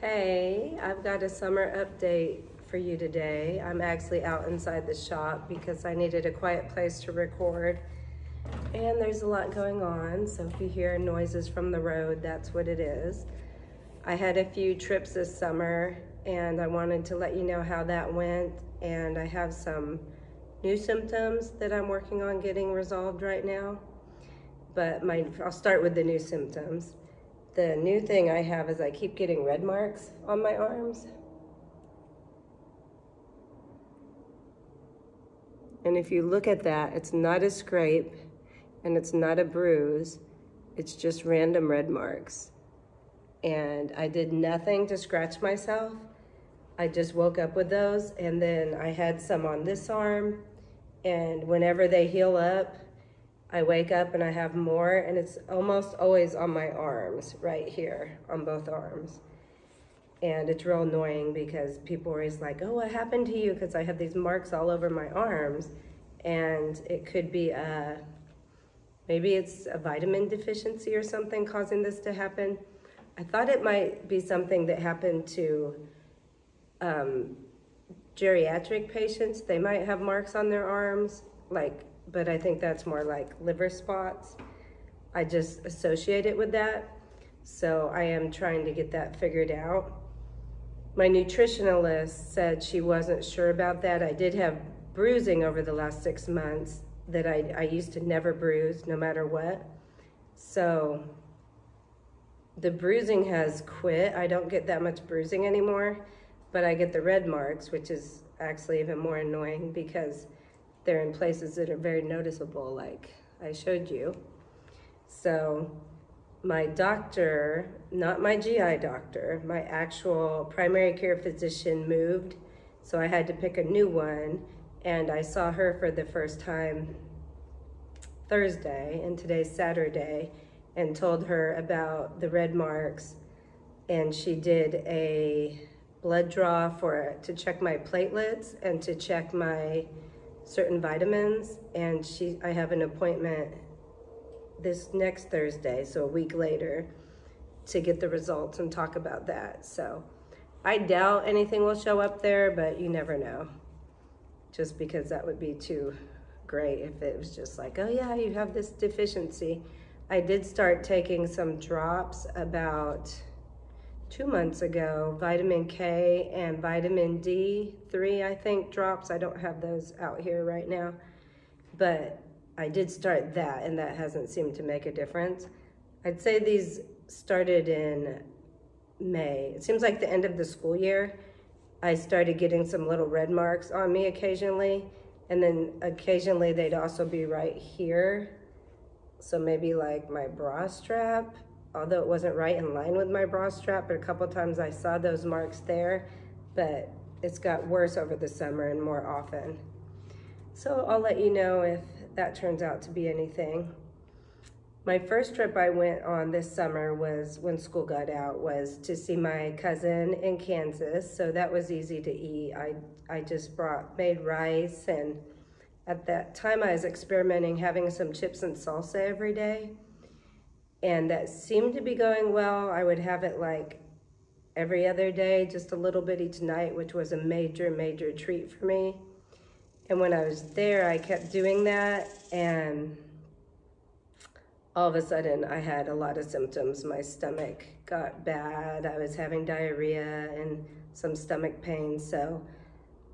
Hey, I've got a summer update for you today. I'm actually out inside the shop because I needed a quiet place to record. And there's a lot going on, so if you hear noises from the road, that's what it is. I had a few trips this summer and I wanted to let you know how that went. And I have some new symptoms that I'm working on getting resolved right now. But I'll start with the new symptoms. The new thing I have is I keep getting red marks on my arms. And if you look at that, it's not a scrape and it's not a bruise. It's just random red marks. And I did nothing to scratch myself. I just woke up with those, and then I had some on this arm, and whenever they heal up, I wake up and I have more, and it's almost always on my arms, right here, on both arms. And it's real annoying because people are always like, oh, what happened to you? Because I have these marks all over my arms, and it could be maybe it's a vitamin deficiency or something causing this to happen. I thought it might be something that happened to geriatric patients. They might have marks on their arms, but I think that's more like liver spots. I just associate it with that. So I am trying to get that figured out. My nutritionalist said she wasn't sure about that. I did have bruising over the last 6 months that I used to never bruise no matter what. So the bruising has quit. I don't get that much bruising anymore, but I get the red marks, which is actually even more annoying because they're in places that are very noticeable, like I showed you. So my doctor, not my GI doctor, my actual primary care physician moved, so I had to pick a new one, and I saw her for the first time Thursday, and today's Saturday, and told her about the red marks, and she did a blood draw to check my platelets and to check my certain vitamins, and I have an appointment this next Thursday, so a week later, to get the results and talk about that. So I doubt anything will show up there, but you never know, just because that would be too great if it was just like, oh yeah, you have this deficiency. I did start taking some drops about 2 months ago, vitamin K and vitamin D3, I think, drops. I don't have those out here right now, but I did start that, and that hasn't seemed to make a difference. I'd say these started in May. It seems like the end of the school year, I started getting some little red marks on me occasionally, and then occasionally they'd also be right here. So maybe like my bra strap, although it wasn't right in line with my bra strap, but a couple times I saw those marks there, but it's got worse over the summer and more often. So I'll let you know if that turns out to be anything. My first trip I went on this summer was when school got out, was to see my cousin in Kansas. So that was easy to eat. I just made rice, and at that time I was experimenting having some chips and salsa every day. And that seemed to be going well. I would have it like every other day, just a little bit each night, which was a major, major treat for me. And when I was there, I kept doing that, and all of a sudden I had a lot of symptoms. My stomach got bad. I was having diarrhea and some stomach pain. So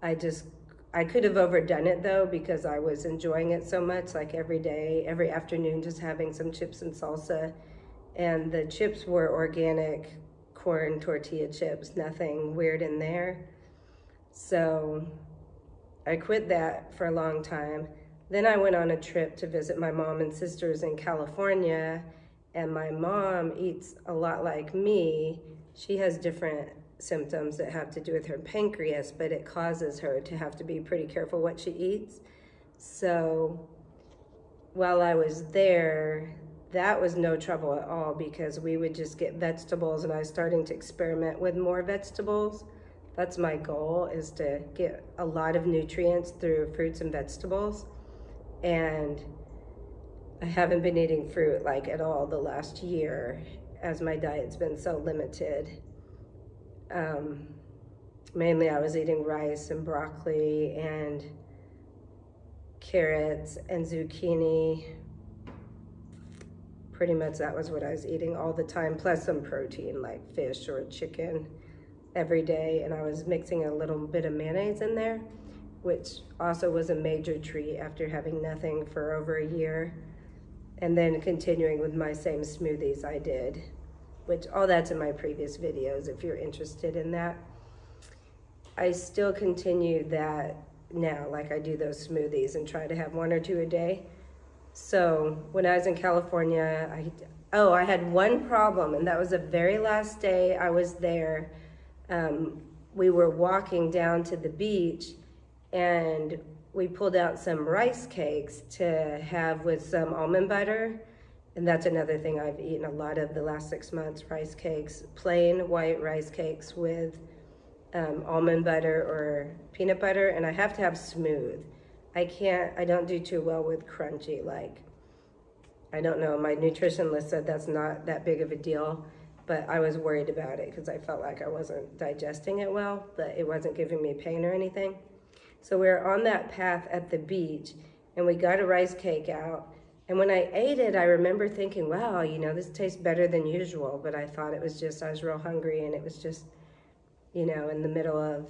I could have overdone it though, because I was enjoying it so much, like every day, every afternoon, just having some chips and salsa. And the chips were organic corn tortilla chips, nothing weird in there. So I quit that for a long time. Then I went on a trip to visit my mom and sisters in California, and my mom eats a lot like me. She has different symptoms that have to do with her pancreas, but it causes her to have to be pretty careful what she eats. So while I was there, that was no trouble at all, because we would just get vegetables, and I was starting to experiment with more vegetables. That's my goal, is to get a lot of nutrients through fruits and vegetables. And I haven't been eating fruit like at all the last year, as my diet's been so limited. Mainly I was eating rice and broccoli and carrots and zucchini. Pretty much that was what I was eating all the time, plus some protein like fish or chicken every day. And I was mixing a little bit of mayonnaise in there, which also was a major treat after having nothing for over a year. And then continuing with my same smoothies I did, which all that's in my previous videos if you're interested in that. I still continue that now, like I do those smoothies and try to have 1 or 2 a day. So when I was in California, I had one problem, and that was the very last day I was there. We were walking down to the beach, and we pulled out some rice cakes to have with some almond butter. And that's another thing I've eaten a lot of the last 6 months, rice cakes, plain white rice cakes with almond butter or peanut butter. And I have to have smooth. I don't do too well with crunchy. Like, I don't know, my nutritionist said that's not that big of a deal, but I was worried about it because I felt like I wasn't digesting it well, but it wasn't giving me pain or anything. So we were on that path at the beach, and we got a rice cake out. And when I ate it, I remember thinking, wow, you know, this tastes better than usual. But I thought it was just, I was real hungry, and it was just, you know, in the middle of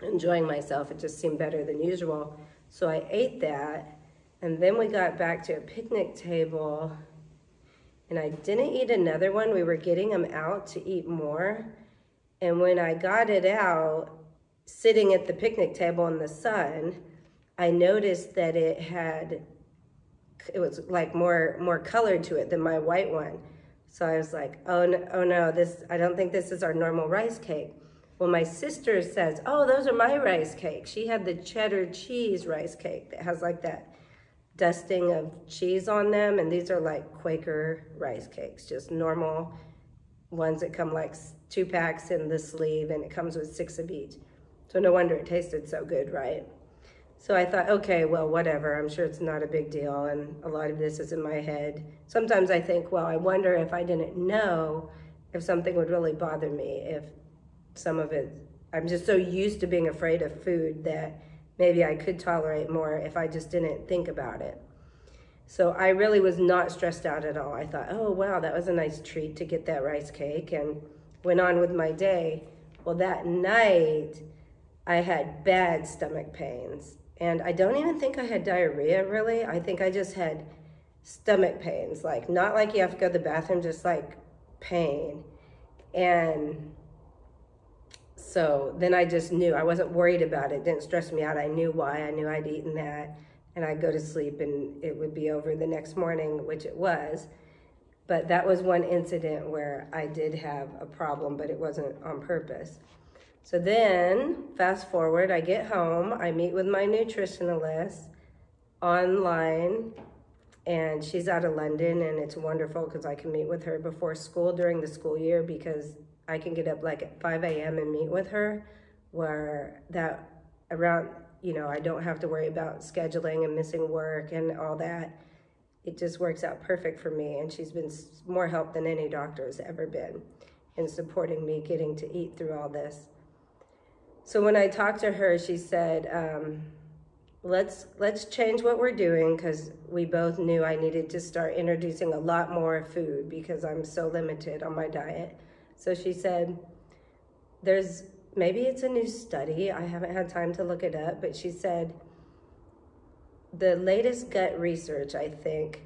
enjoying myself, it just seemed better than usual. So I ate that, and then we got back to a picnic table, and I didn't eat another one. We were getting them out to eat more. And when I got it out, sitting at the picnic table in the sun, I noticed that it was like more colored to it than my white one. So I was like, oh no, I don't think this is our normal rice cake. Well, my sister says, oh, those are my rice cakes. She had the cheddar cheese rice cake that has like that dusting of cheese on them. And these are like Quaker rice cakes, just normal ones that come like 2 packs in the sleeve, and it comes with 6 of each. So no wonder it tasted so good, right? So I thought, okay, well, whatever. I'm sure it's not a big deal, and a lot of this is in my head. Sometimes I think, well, I wonder if I didn't know if something would really bother me, if some of it, I'm just so used to being afraid of food that maybe I could tolerate more if I just didn't think about it. So I really was not stressed out at all. I thought, oh, wow, that was a nice treat to get that rice cake, and went on with my day. Well, that night, I had bad stomach pains. And I don't even think I had diarrhea, really. I think I just had stomach pains. Like, not like you have to go to the bathroom, just like pain. And so then I just knew. I wasn't worried about it. It didn't stress me out. I knew why. I knew I'd eaten that. And I'd go to sleep, and it would be over the next morning, which it was. But that was one incident where I did have a problem, but it wasn't on purpose. So then, fast forward, I get home, I meet with my nutritionist online, and she's out of London, and it's wonderful because I can meet with her before school during the school year, because I can get up like at 5 a.m. and meet with her, where that around, you know, I don't have to worry about scheduling and missing work and all that. It just works out perfect for me, and she's been more help than any doctor has ever been in supporting me getting to eat through all this. So when I talked to her, she said, let's change what we're doing, because we both knew I needed to start introducing a lot more food because I'm so limited on my diet. So she said, maybe it's a new study. I haven't had time to look it up, but she said, the latest gut research, I think,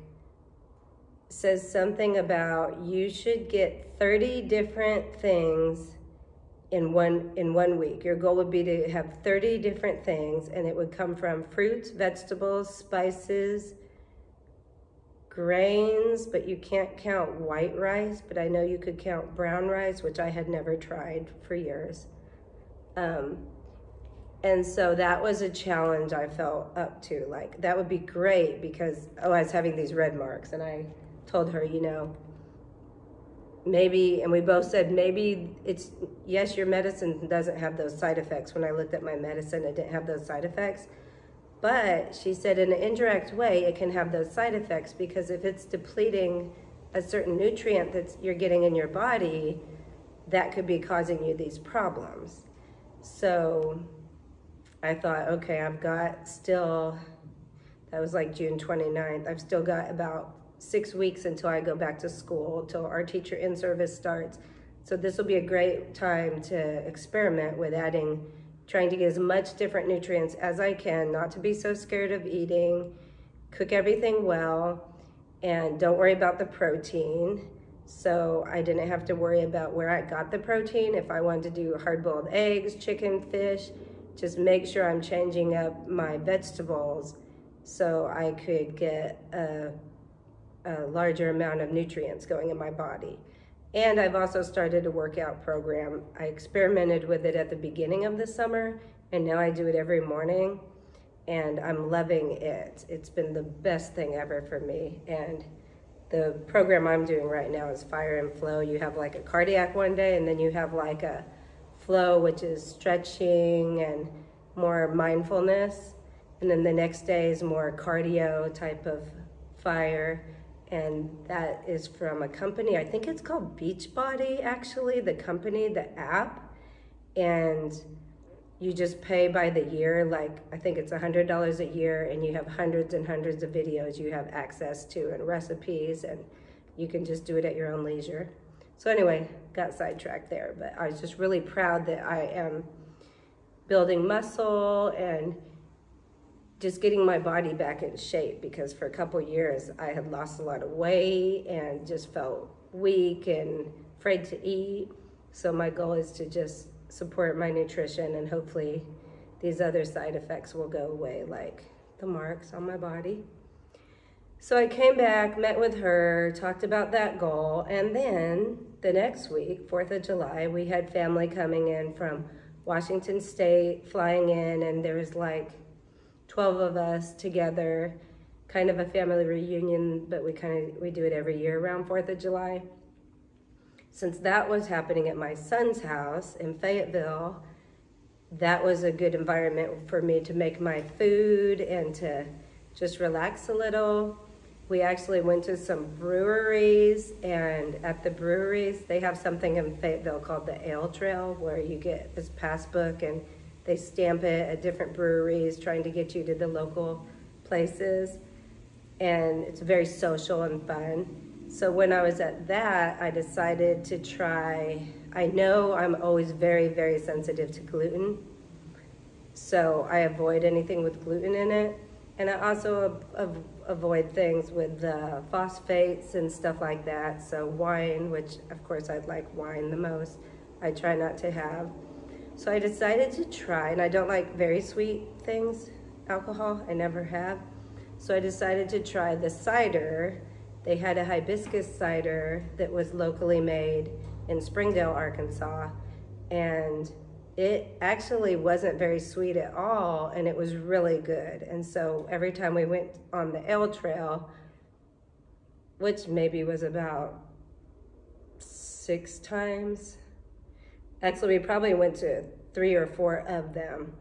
says something about you should get 30 different things in one week. Your goal would be to have 30 different things, and it would come from fruits, vegetables, spices, grains, but you can't count white rice, but I know you could count brown rice, which I had never tried for years. And so that was a challenge I felt up to. Like, that would be great because, I was having these red marks, and I told her, you know, maybe, and we both said, maybe it's, yes, your medicine doesn't have those side effects. When I looked at my medicine, it didn't have those side effects. But she said in an indirect way, it can have those side effects, because if it's depleting a certain nutrient that you're getting in your body, that could be causing you these problems. So I thought, okay, I've got still, that was like June 29th. I've still got about 6 weeks until I go back to school, till our teacher in service starts. So this will be a great time to experiment with trying to get as much different nutrients as I can, not to be so scared of eating, cook everything well, and don't worry about the protein. So I didn't have to worry about where I got the protein. If I wanted to do hard-boiled eggs, chicken, fish, just make sure I'm changing up my vegetables so I could get a larger amount of nutrients going in my body. And I've also started a workout program. I experimented with it at the beginning of the summer, and now I do it every morning, and I'm loving it. It's been the best thing ever for me. And the program I'm doing right now is Fire and Flow. You have like a cardiac one day, and then you have like a flow, which is stretching and more mindfulness. And then the next day is more cardio type of fire. And that is from a company, I think it's called Beachbody, actually, the company, the app. And you just pay by the year, like I think it's $100 a year, and you have hundreds and hundreds of videos you have access to and recipes, and you can just do it at your own leisure. So anyway, got sidetracked there, but I was just really proud that I am building muscle and just getting my body back in shape, because for a couple years I had lost a lot of weight and just felt weak and afraid to eat. So my goal is to just support my nutrition, and hopefully these other side effects will go away, like the marks on my body. So I came back, met with her, talked about that goal, and then the next week, 4th of July, we had family coming in from Washington State, flying in, and there was like 12 of us together, kind of a family reunion, but we do it every year around 4th of July. Since that was happening at my son's house in Fayetteville, that was a good environment for me to make my food and to just relax a little. We actually went to some breweries, and at the breweries, they have something in Fayetteville called the Ale Trail, where you get this passbook and they stamp it at different breweries, trying to get you to the local places. And it's very social and fun. So when I was at that, I decided to try, I know I'm always very, very sensitive to gluten. So I avoid anything with gluten in it. And I also avoid things with phosphates and stuff like that. So wine, which of course I'd like wine the most, I try not to have. So I decided to try, and I don't like very sweet things, alcohol, I never have. So I decided to try the cider. They had a hibiscus cider that was locally made in Springdale, Arkansas, and it actually wasn't very sweet at all, and it was really good. And so every time we went on the Ale Trail, which maybe was about 6 times, actually we probably went to 3 or 4 of them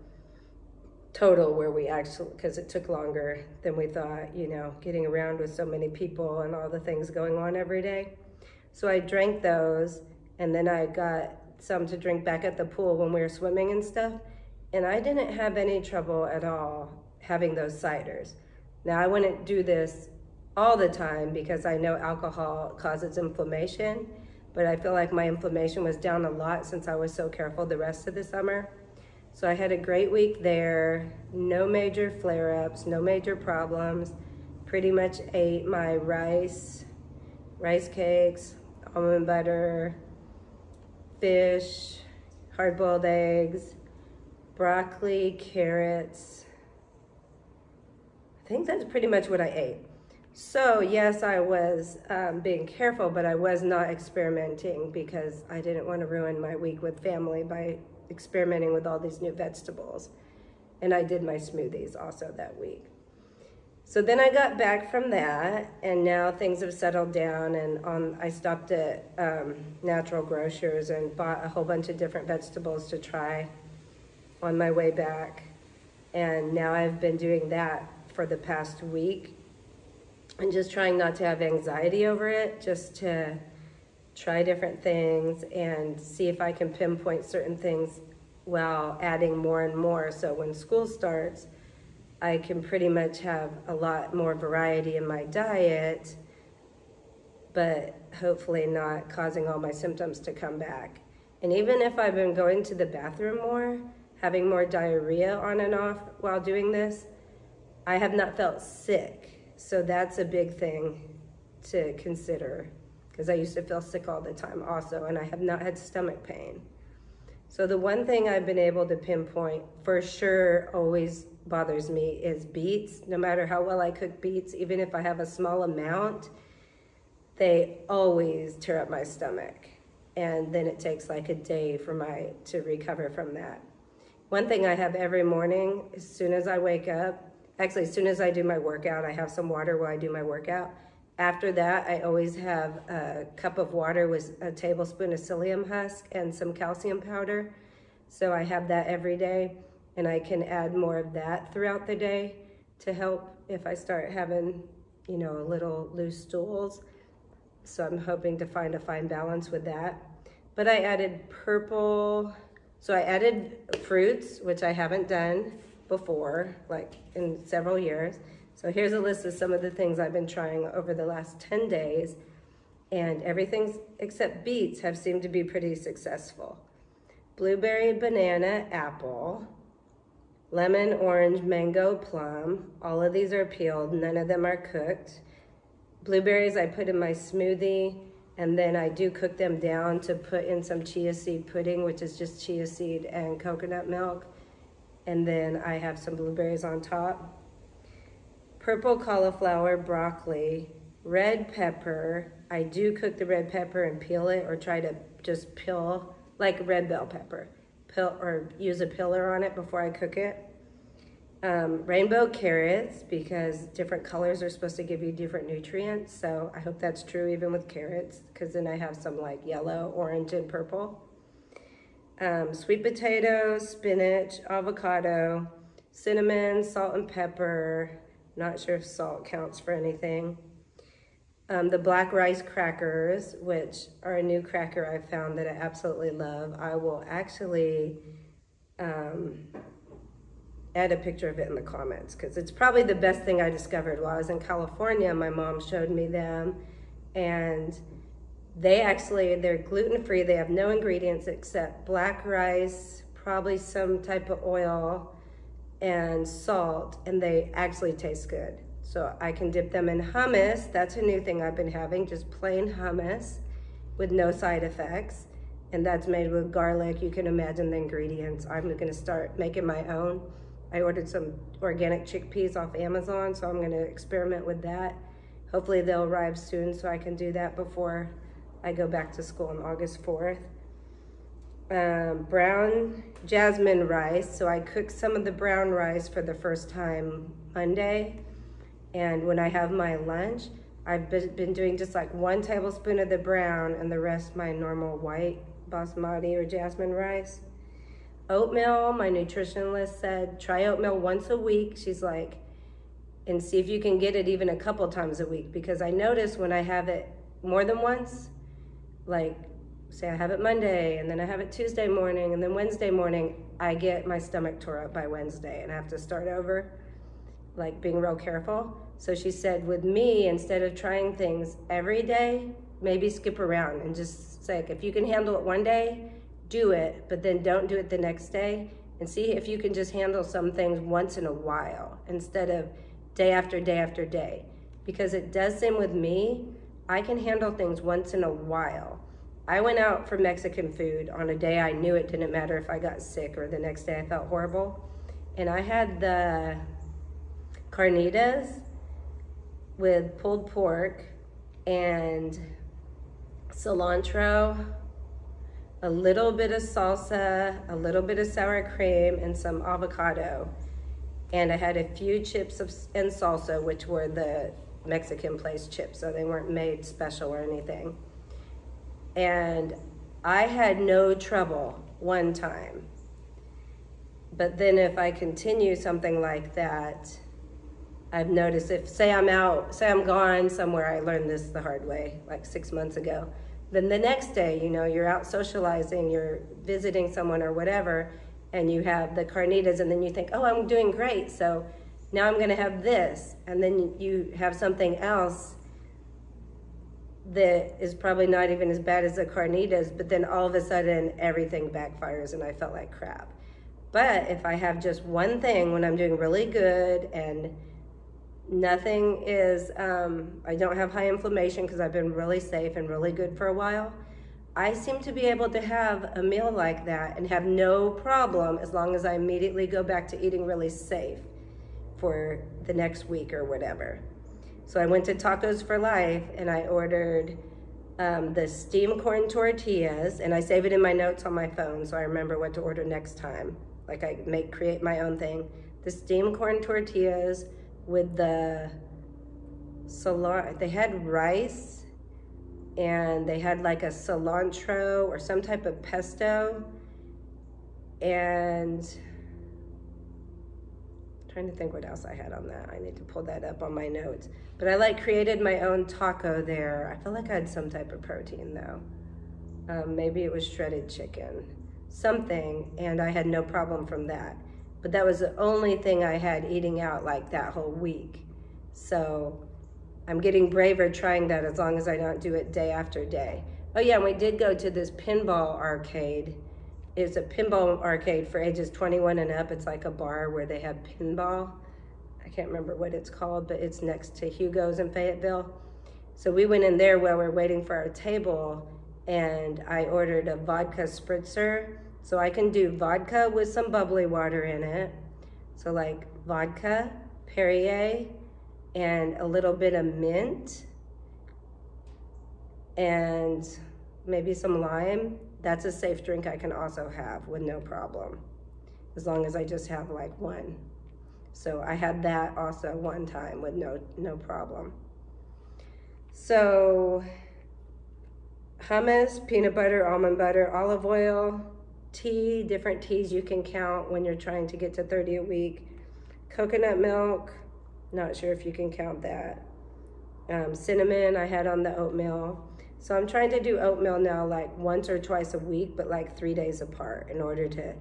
total, where we actually, because it took longer than we thought, you know, getting around with so many people and all the things going on every day. So I drank those, and then I got some to drink back at the pool when we were swimming and stuff, and I didn't have any trouble at all having those ciders. Now I wouldn't do this all the time because I know alcohol causes inflammation, but I feel like my inflammation was down a lot since I was so careful the rest of the summer. So I had a great week there, no major flare-ups, no major problems. Pretty much ate my rice cakes, almond butter, fish, hard-boiled eggs, broccoli, carrots. I think that's pretty much what I ate. So yes, I was being careful, but I was not experimenting because I didn't want to ruin my week with family by experimenting with all these new vegetables. And I did my smoothies also that week. So then I got back from that, and now things have settled down, and I stopped at Natural Grocers and bought a whole bunch of different vegetables to try on my way back. And now I've been doing that for the past week and just trying not to have anxiety over it, just to try different things and see if I can pinpoint certain things while adding more and more. So when school starts, I can pretty much have a lot more variety in my diet, but hopefully not causing all my symptoms to come back. And even if I've been going to the bathroom more, having more diarrhea on and off while doing this, I have not felt sick. So that's a big thing to consider, because I used to feel sick all the time also, and I have not had stomach pain. So the one thing I've been able to pinpoint for sure always bothers me is beets. No matter how well I cook beets, even if I have a small amount, they always tear up my stomach. And then it takes like a day to recover from that. One thing I have every morning, as soon as I wake up, actually as soon as I do my workout, I have some water while I do my workout. After that, I always have a cup of water with a tablespoon of psyllium husk and some calcium powder. So I have that every day, and I can add more of that throughout the day to help if I start having, a little loose stools. So I'm hoping to find a fine balance with that. But I added so I added fruits, which I haven't done before, like in several years. So here's a list of some of the things I've been trying over the last 10 days, and everything except beets have seemed to be pretty successful. Blueberry, banana, apple, lemon, orange, mango, plum. All of these are peeled, none of them are cooked. Blueberries I put in my smoothie, and then I do cook them down to put in some chia seed pudding, which is just chia seed and coconut milk. And then I have some blueberries on top. Purple cauliflower, broccoli, red pepper. I do cook the red pepper and peel it, or try to just peel, like red bell pepper, or use a peeler on it before I cook it. Rainbow carrots, because different colors are supposed to give you different nutrients. So I hope that's true even with carrots, because then I have some like yellow, orange, and purple. Sweet potato, spinach, avocado, cinnamon, salt and pepper. Not sure if salt counts for anything. The black rice crackers, which are a new cracker I found that I absolutely love. I will actually add a picture of it in the comments, because it's probably the best thing I discovered while I was in California. My mom showed me them, and they're gluten-free. They have no ingredients except black rice, probably some type of oil, and salt, and they actually taste good. So I can dip them in hummus. That's a new thing I've been having, just plain hummus with no side effects. And that's made with garlic. You can imagine the ingredients. I'm gonna start making my own. I ordered some organic chickpeas off Amazon, so I'm gonna experiment with that. Hopefully they'll arrive soon so I can do that before I go back to school on August 4th. Brown jasmine rice. So I cooked some of the brown rice for the first time Monday. And when I have my lunch, I've been doing just like 1 tablespoon of the brown and the rest my normal white basmati or jasmine rice. Oatmeal, my nutritionist said, try oatmeal once a week. She's like, and see if you can get it even a couple times a week, because I notice when I have it more than once, like say I have it Monday and then I have it Tuesday morning and then Wednesday morning, I get my stomach tore up by Wednesday and I have to start over, like being real careful. So she said with me, instead of trying things every day, maybe skip around and just say, if you can handle it one day, do it, but then don't do it the next day, and see if you can just handle some things once in a while instead of day after day after day. Because it does seem with me, I can handle things once in a while. I went out for Mexican food on a day I knew it didn't matter if I got sick or the next day I felt horrible. And I had the carnitas with pulled pork and cilantro, a little bit of salsa, a little bit of sour cream, and some avocado. And I had a few chips and salsa, which were the Mexican place chips, so they weren't made special or anything. And I had no trouble one time. But then if I continue something like that, I've noticed if, say I'm gone somewhere, I learned this the hard way, like 6 months ago. Then the next day, you know, you're out socializing, you're visiting someone or whatever, and you have the carnitas, and then you think, oh, I'm doing great, so now I'm gonna have this. And then you have something else that is probably not even as bad as the carnitas, but then all of a sudden everything backfires and I felt like crap. But if I have just one thing when I'm doing really good and nothing is, I don't have high inflammation because I've been really safe and really good for a while, I seem to be able to have a meal like that and have no problem as long as I immediately go back to eating really safe for the next week or whatever. So I went to Tacos for Life and I ordered the steamed corn tortillas, and I save it in my notes on my phone so I remember what to order next time. Like I create my own thing. The steamed corn tortillas with the cilantro, they had rice and they had like a cilantro or some type of pesto, and I'm trying to think what else I had on that. I need to pull that up on my notes. But I like created my own taco there. I feel like I had some type of protein though. Maybe it was shredded chicken, something, and I had no problem from that. But that was the only thing I had eating out like that whole week. So I'm getting braver trying that as long as I don't do it day after day. Oh yeah, and we did go to this pinball arcade. It's a pinball arcade for ages 21 and up. It's like a bar where they have pinball. I can't remember what it's called, but it's next to Hugo's in Fayetteville. So we went in there while we were waiting for our table, and I ordered a vodka spritzer. So I can do vodka with some bubbly water in it. So like vodka, Perrier, and a little bit of mint, and maybe some lime. That's a safe drink I can also have with no problem, as long as I just have like one. So I had that also one time with no problem. So hummus, peanut butter, almond butter, olive oil, tea, different teas you can count when you're trying to get to 30 a week. Coconut milk, not sure if you can count that. Cinnamon I had on the oatmeal. So I'm trying to do oatmeal now like once or twice a week, but like 3 days apart in order to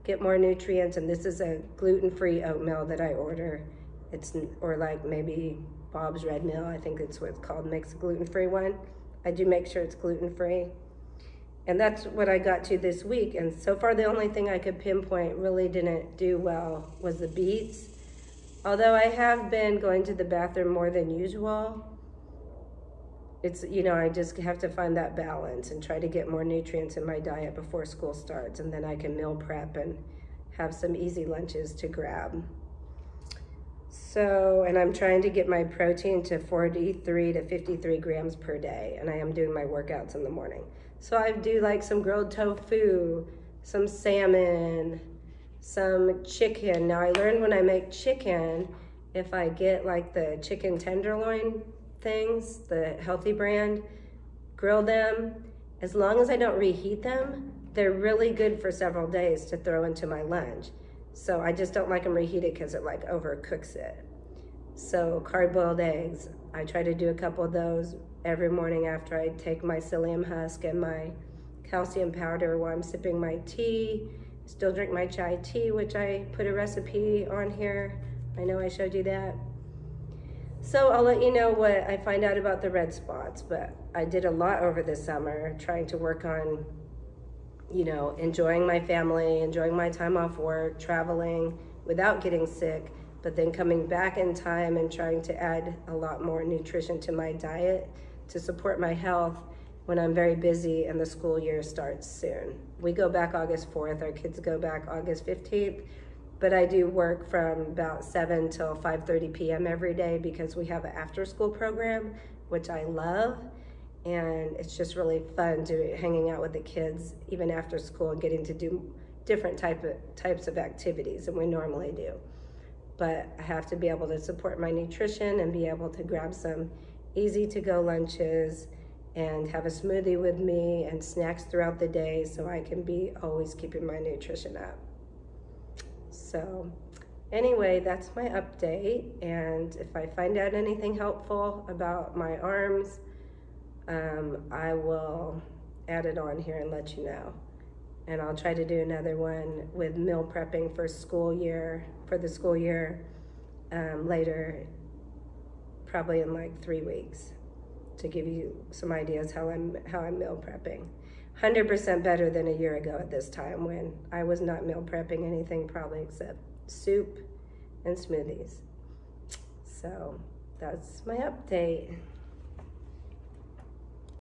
get more nutrients. And this is a gluten-free oatmeal that I order. Or like maybe Bob's Red Mill, I think it's what it's called, makes a gluten-free one. I do make sure it's gluten-free. And that's what I got to this week. And so far the only thing I could pinpoint really didn't do well was the beets. Although I have been going to the bathroom more than usual, it's, you know, I just have to find that balance and try to get more nutrients in my diet before school starts, and then I can meal prep and have some easy lunches to grab. So, and I'm trying to get my protein to 43 to 53 grams per day, and I am doing my workouts in the morning. So I do like some grilled tofu, some salmon, some chicken. Now I learned when I make chicken, if I get like the chicken tenderloin things, the Healthy brand, grill them, as long as I don't reheat them, they're really good for several days to throw into my lunch. So I just don't like them reheated because it like overcooks it. So hard-boiled eggs, I try to do a couple of those every morning after I take my psyllium husk and my calcium powder while I'm sipping my tea. Still drink my chai tea, which I put a recipe on here. I know I showed you that. So I'll let you know what I find out about the red spots, but I did a lot over the summer trying to work on, you know, enjoying my family, enjoying my time off work, traveling without getting sick, but then coming back in time and trying to add a lot more nutrition to my diet to support my health when I'm very busy and the school year starts soon. We go back August 4th, our kids go back August 15th, but I do work from about 7 till 5:30 p.m. every day because we have an after school program, which I love. And it's just really fun hanging out with the kids, even after school, and getting to do different types of activities than we normally do. But I have to be able to support my nutrition and be able to grab some easy to go lunches and have a smoothie with me and snacks throughout the day so I can be always keeping my nutrition up. So anyway, that's my update. And if I find out anything helpful about my arms, I will add it on here and let you know. And I'll try to do another one with meal prepping for the school year later, probably in like 3 weeks, to give you some ideas how I'm meal prepping. 100% better than a year ago at this time when I was not meal prepping anything probably except soup and smoothies. So that's my update.